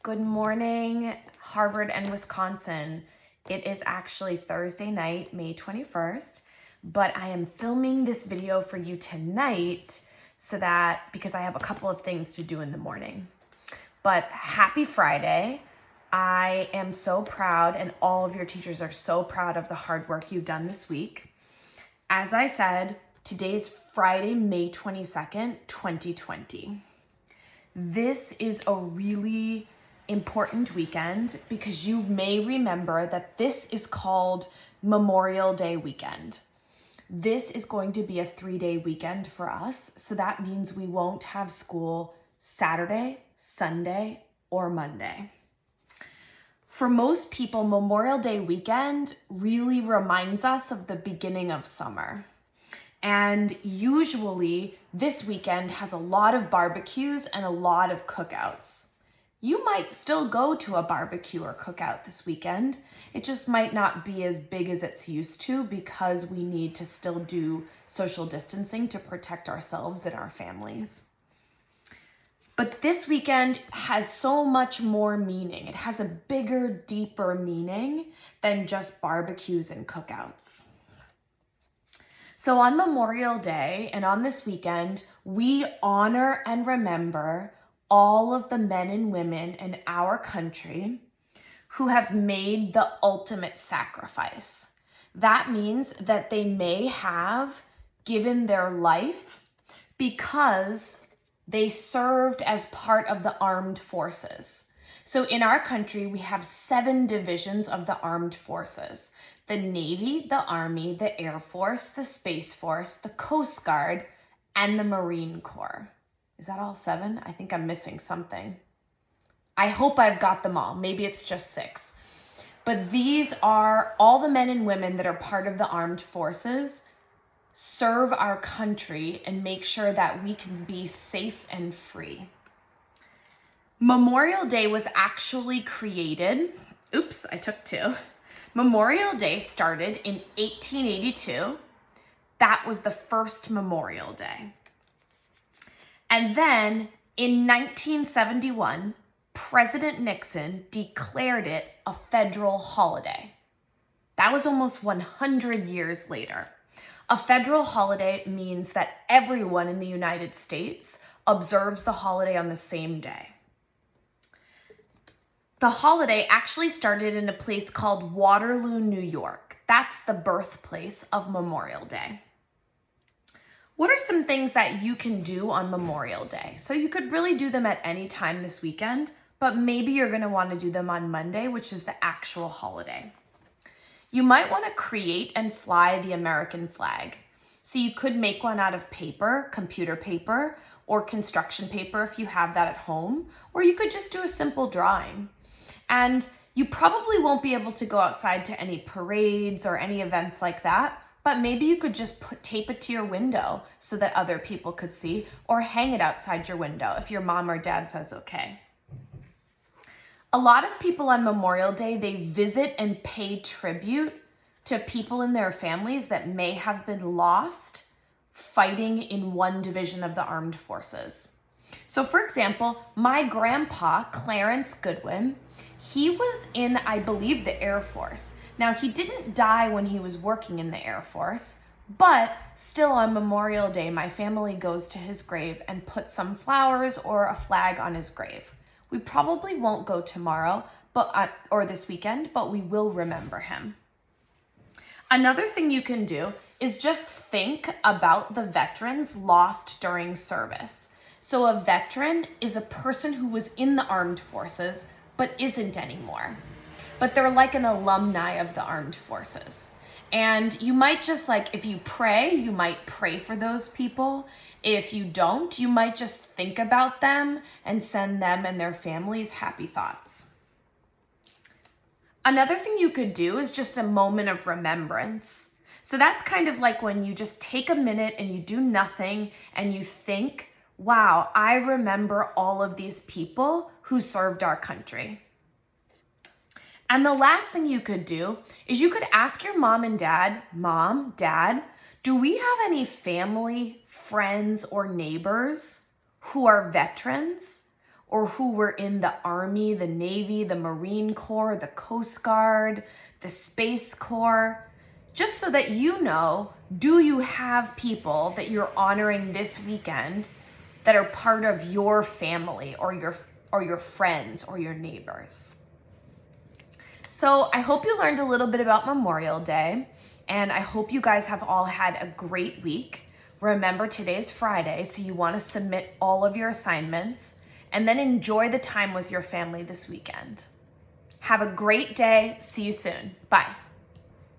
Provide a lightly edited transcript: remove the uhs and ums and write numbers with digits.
Good morning, Harvard and Wisconsin. It is actually Thursday night, May 21st, but I am filming this video for you tonight because I have a couple of things to do in the morning. But happy Friday. I am so proud, and all of your teachers are so proud of the hard work you've done this week. As I said, today is Friday, May 22nd, 2020. This is a really important weekend because you may remember that this is called Memorial Day weekend. This is going to be a 3-day weekend for us, so that means we won't have school Saturday, Sunday, or Monday. For most people, Memorial Day weekend really reminds us of the beginning of summer. And usually this weekend has a lot of barbecues and a lot of cookouts. You might still go to a barbecue or cookout this weekend. It just might not be as big as it's used to because we need to still do social distancing to protect ourselves and our families. But this weekend has so much more meaning. It has a bigger, deeper meaning than just barbecues and cookouts. So on Memorial Day and on this weekend, we honor and remember all of the men and women in our country who have made the ultimate sacrifice. That means that they may have given their life because they served as part of the armed forces. So in our country, we have 7 divisions of the armed forces: the Navy, the Army, the Air Force, the Space Force, the Coast Guard, and the Marine Corps. Is that all 7? I think I'm missing something. I hope I've got them all. Maybe it's just 6. But these are all the men and women that are part of the armed forces, serve our country, and make sure that we can be safe and free. Memorial Day was actually created, I took 2. Memorial Day started in 1882. That was the first Memorial Day. And then in 1971, President Nixon declared it a federal holiday. That was almost 100 years later. A federal holiday means that everyone in the United States observes the holiday on the same day. The holiday actually started in a place called Waterloo, New York. That's the birthplace of Memorial Day. What are some things that you can do on Memorial Day? So you could really do them at any time this weekend, but maybe you're going to want to do them on Monday, which is the actual holiday. You might want to create and fly the American flag. So you could make one out of paper, computer paper, or construction paper if you have that at home, or you could just do a simple drawing. And you probably won't be able to go outside to any parades or any events like that, but maybe you could just tape it to your window so that other people could see, or hang it outside your window if your mom or dad says okay. A lot of people on Memorial Day, they visit and pay tribute to people in their families that may have been lost fighting in one division of the armed forces. So for example, my grandpa, Clarence Goodwin, he was in, I believe, the Air Force. Now, he didn't die when he was working in the Air Force, but still on Memorial Day, my family goes to his grave and puts some flowers or a flag on his grave. We probably won't go tomorrow or this weekend, but we will remember him. Another thing you can do is just think about the veterans lost during service. So a veteran is a person who was in the armed forces but isn't anymore. But they're like an alumni of the armed forces. And you might just if you pray, you might pray for those people. If you don't, you might just think about them and send them and their families happy thoughts. Another thing you could do is just a moment of remembrance. So that's kind of like when you just take a minute and you do nothing and you think, wow, I remember all of these people who served our country. And the last thing you could do is you could ask your mom and dad, Mom, Dad, do we have any family, friends, or neighbors who are veterans? or who were in the Army, the Navy, the Marine Corps, the Coast Guard, the Space Corps, just so that you know, do you have people that you're honoring this weekend that are part of your family or your friends or your neighbors? So I hope you learned a little bit about Memorial Day, and I hope you guys have all had a great week. Remember, today's Friday, so you want to submit all of your assignments and then enjoy the time with your family this weekend. Have a great day. See you soon. Bye.